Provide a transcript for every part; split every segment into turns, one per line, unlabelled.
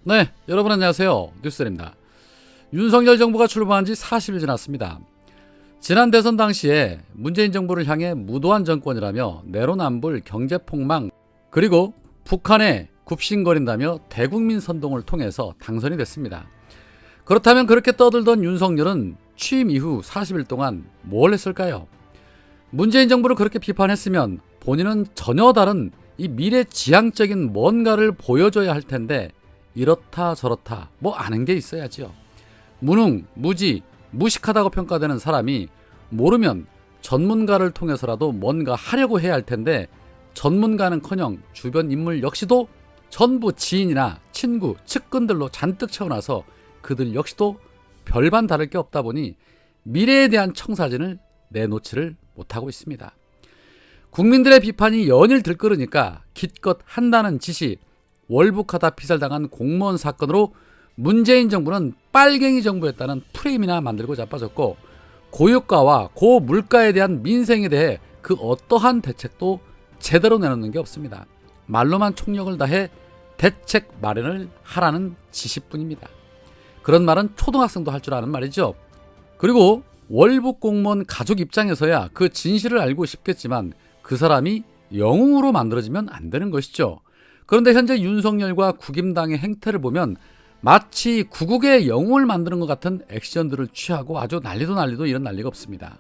네, 여러분 안녕하세요. 뉴스입니다. 윤석열 정부가 출범한 지 40일 지났습니다. 지난 대선 당시에 문재인 정부를 향해 무도한 정권이라며 내로남불, 경제폭망, 그리고 북한에 굽신거린다며 대국민 선동을 통해서 당선이 됐습니다. 그렇다면 그렇게 떠들던 윤석열은 취임 이후 40일 동안 뭘 했을까요? 문재인 정부를 그렇게 비판했으면 본인은 전혀 다른 이 미래지향적인 뭔가를 보여줘야 할 텐데 이렇다 저렇다 뭐 아는 게 있어야지요. 무능, 무지, 무식하다고 평가되는 사람이 모르면 전문가를 통해서라도 뭔가 하려고 해야 할 텐데 전문가는커녕 주변 인물 역시도 전부 지인이나 친구, 측근들로 잔뜩 채워놔서 그들 역시도 별반 다를 게 없다 보니 미래에 대한 청사진을 내놓지를 못하고 있습니다. 국민들의 비판이 연일 들끓으니까 기껏 한다는 짓이 월북하다 피살당한 공무원 사건으로 문재인 정부는 빨갱이 정부였다는 프레임이나 만들고 자빠졌고, 고유가와 고물가에 대한 민생에 대해 그 어떠한 대책도 제대로 내놓는 게 없습니다. 말로만 총력을 다해 대책 마련을 하라는 지시뿐입니다. 그런 말은 초등학생도 할 줄 아는 말이죠. 그리고 월북 공무원 가족 입장에서야 그 진실을 알고 싶겠지만 그 사람이 영웅으로 만들어지면 안 되는 것이죠. 그런데 현재 윤석열과 국임당의 행태를 보면 마치 구국의 영웅을 만드는 것 같은 액션들을 취하고 아주 난리도 이런 난리가 없습니다.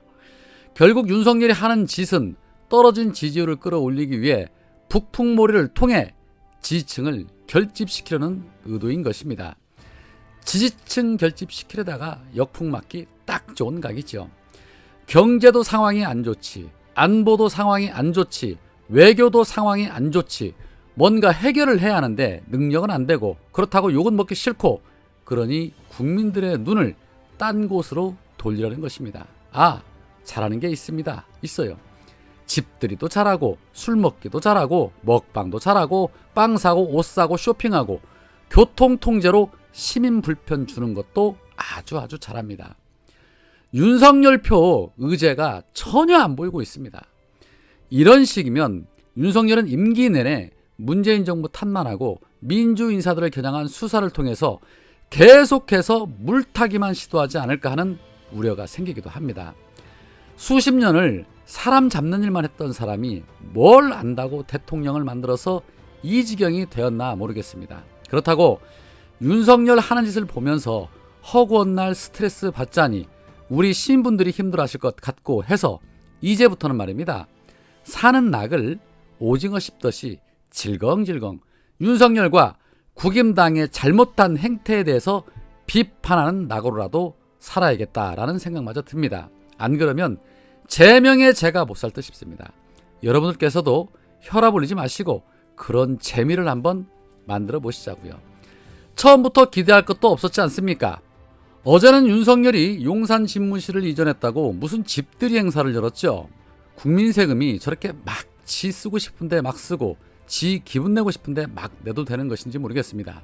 결국 윤석열이 하는 짓은 떨어진 지지율을 끌어올리기 위해 북풍몰이를 통해 지지층을 결집시키려는 의도인 것입니다. 지지층 결집시키려다가 역풍 맞기 딱 좋은 각이죠. 경제도 상황이 안 좋지, 안보도 상황이 안 좋지, 외교도 상황이 안 좋지, 뭔가 해결을 해야 하는데 능력은 안 되고, 그렇다고 욕은 먹기 싫고, 그러니 국민들의 눈을 딴 곳으로 돌리라는 것입니다. 아, 잘하는 게 있어요. 집들이도 잘하고, 술 먹기도 잘하고, 먹방도 잘하고, 빵 사고, 옷 사고, 쇼핑하고, 교통 통제로 시민 불편 주는 것도 아주 잘합니다. 윤석열표 의제가 전혀 안 보이고 있습니다. 이런 식이면 윤석열은 임기 내내 문재인 정부 탓만하고 민주 인사들을 겨냥한 수사를 통해서 계속해서 물타기만 시도하지 않을까 하는 우려가 생기기도 합니다. 수십 년을 사람 잡는 일만 했던 사람이 뭘 안다고 대통령을 만들어서 이 지경이 되었나 모르겠습니다. 그렇다고 윤석열 하는 짓을 보면서 허구한 날 스트레스 받자니 우리 시민분들이 힘들어하실 것 같고 해서 이제부터는 말입니다. 사는 낙을 오징어 씹듯이 질겅질겅 윤석열과 국임당의 잘못한 행태에 대해서 비판하는 낙으로라도 살아야겠다라는 생각마저 듭니다. 안 그러면 제 명예 제가 못 살 듯 싶습니다. 여러분들께서도 혈압 올리지 마시고 그런 재미를 한번 만들어 보시자고요. 처음부터 기대할 것도 없었지 않습니까? 어제는 윤석열이 용산 집무실을 이전했다고 무슨 집들이 행사를 열었죠. 국민 세금이 저렇게 막 지 쓰고 싶은데 막 쓰고 지 기분 내고 싶은데 막 내도 되는 것인지 모르겠습니다.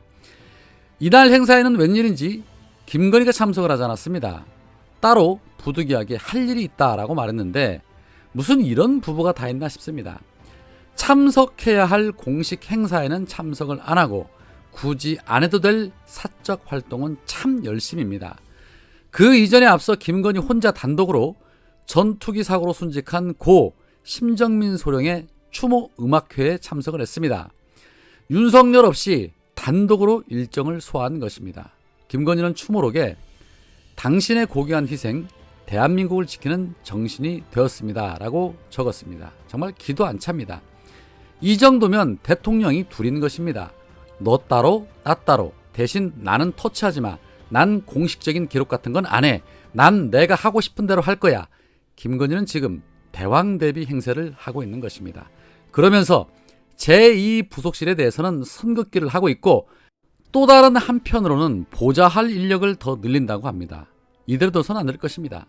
이날 행사에는 웬일인지 김건희가 참석을 하지 않았습니다. 따로 부득이하게 할 일이 있다라고 말했는데 무슨 이런 부부가 다 있나 싶습니다. 참석해야 할 공식 행사에는 참석을 안 하고 굳이 안 해도 될 사적 활동은 참 열심입니다. 그 이전에 앞서 김건희 혼자 단독으로 전투기 사고로 순직한 고 심정민 소령의 추모 음악회에 참석을 했습니다. 윤석열 없이 단독으로 일정을 소화한 것입니다. 김건희는 추모록에 당신의 고귀한 희생, 대한민국을 지키는 정신이 되었습니다 라고 적었습니다. 정말 기도 안 찹니다. 이 정도면 대통령이 둘인 것입니다. 너 따로 나 따로, 대신 나는 터치하지 마. 난 공식적인 기록 같은 건 안 해. 난 내가 하고 싶은 대로 할 거야. 김건희는 지금 대왕 대비 행세를 하고 있는 것입니다. 그러면서 제2부속실에 대해서는 선긋기를 하고 있고 또 다른 한편으로는 보좌할 인력을 더 늘린다고 합니다. 이대로 둬선 안 될 것입니다.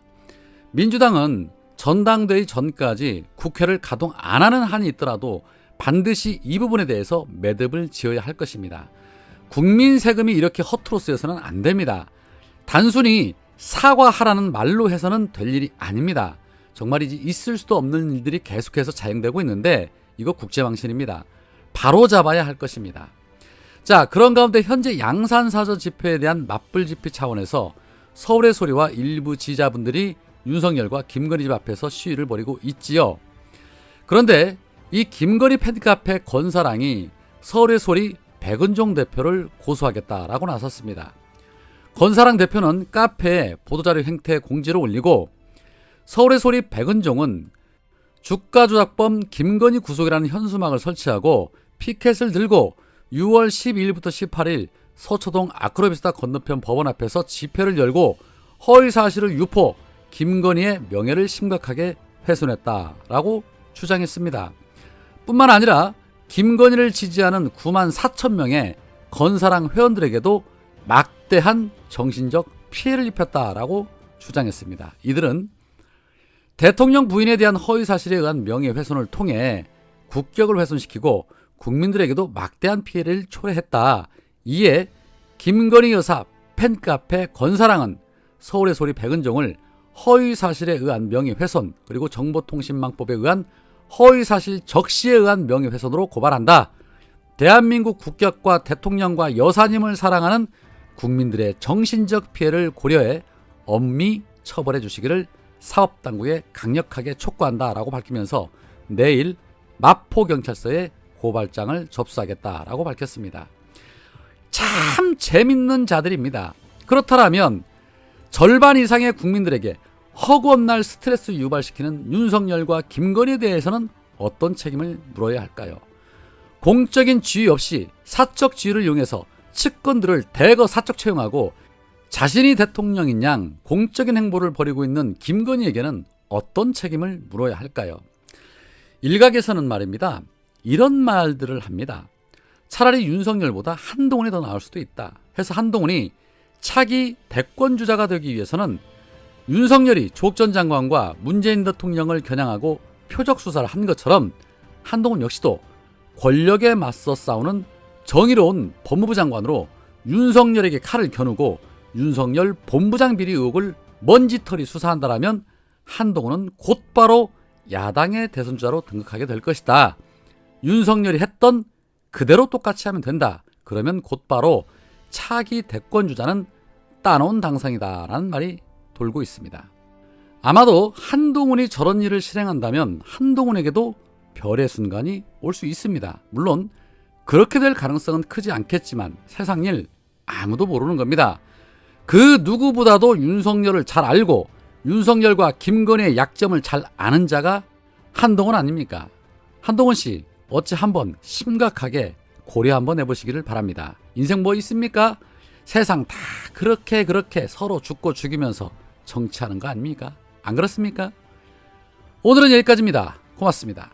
민주당은 전당대회 전까지 국회를 가동 안 하는 한이 있더라도 반드시 이 부분에 대해서 매듭을 지어야 할 것입니다. 국민 세금이 이렇게 허투루 쓰여서는 안 됩니다. 단순히 사과하라는 말로 해서는 될 일이 아닙니다. 정말 있을 수도 없는 일들이 계속해서 자행되고 있는데 이거 국제망신입니다. 바로 잡아야 할 것입니다. 자, 그런 가운데 현재 양산사저 집회에 대한 맞불 집회 차원에서 서울의 소리와 일부 지지자분들이 윤석열과 김건희 집 앞에서 시위를 벌이고 있지요. 그런데 이 김건희 팬카페 건사랑이 서울의 소리 백은종 대표를 고소하겠다라고 나섰습니다. 건사랑 대표는 카페에 보도자료 행태 공지를 올리고 서울의 소리 백은종은 주가 조작범 김건희 구속이라는 현수막을 설치하고 피켓을 들고 6월 12일부터 18일 서초동 아크로비스타 건너편 법원 앞에서 집회를 열고 허위 사실을 유포, 김건희의 명예를 심각하게 훼손했다라고 주장했습니다. 뿐만 아니라 김건희를 지지하는 9만 4천 명의 건사랑 회원들에게도 막대한 정신적 피해를 입혔다라고 주장했습니다. 이들은 대통령 부인에 대한 허위 사실에 의한 명예훼손을 통해 국격을 훼손시키고 국민들에게도 막대한 피해를 초래했다. 이에 김건희 여사 팬카페 건사랑은 서울의 소리 백은종을 허위 사실에 의한 명예훼손 그리고 정보통신망법에 의한 허위사실 적시에 의한 명예훼손으로 고발한다. 대한민국 국격과 대통령과 여사님을 사랑하는 국민들의 정신적 피해를 고려해 엄히 처벌해 주시기를 사법당국에 강력하게 촉구한다라고 밝히면서 내일 마포경찰서에 고발장을 접수하겠다라고 밝혔습니다. 참 재밌는 자들입니다. 그렇다면 절반 이상의 국민들에게 허구한 날 스트레스 유발시키는 윤석열과 김건희에 대해서는 어떤 책임을 물어야 할까요? 공적인 지위 없이 사적 지위를 이용해서 측근들을 대거 사적 채용하고 자신이 대통령인 양 공적인 행보를 벌이고 있는 김건희에게는 어떤 책임을 물어야 할까요? 일각에서는 말입니다. 이런 말들을 합니다. 차라리 윤석열보다 한동훈이 더 나을 수도 있다. 해서 한동훈이 차기 대권주자가 되기 위해서는 윤석열이 조국 전 장관과 문재인 대통령을 겨냥하고 표적 수사를 한 것처럼 한동훈 역시도 권력에 맞서 싸우는 정의로운 법무부 장관으로 윤석열에게 칼을 겨누고 윤석열 본부장 비리 의혹을 먼지털이 수사한다라면 한동훈은 곧바로 야당의 대선주자로 등극하게 될 것이다. 윤석열이 했던 그대로 똑같이 하면 된다. 그러면 곧바로 차기 대권주자는 따놓은 당상이다라는 말이 돌고 있습니다. 아마도 한동훈이 저런 일을 실행한다면 한동훈에게도 별의 순간이 올 수 있습니다. 물론 그렇게 될 가능성은 크지 않겠지만 세상 일 아무도 모르는 겁니다. 그 누구보다도 윤석열을 잘 알고 윤석열과 김건희의 약점을 잘 아는 자가 한동훈 아닙니까? 한동훈 씨 어찌 한번 심각하게 고려 한번 해보시기를 바랍니다. 인생 뭐 있습니까? 세상 다 그렇게 서로 죽고 죽이면서 정치하는 거 아닙니까? 안 그렇습니까? 오늘은 여기까지입니다. 고맙습니다.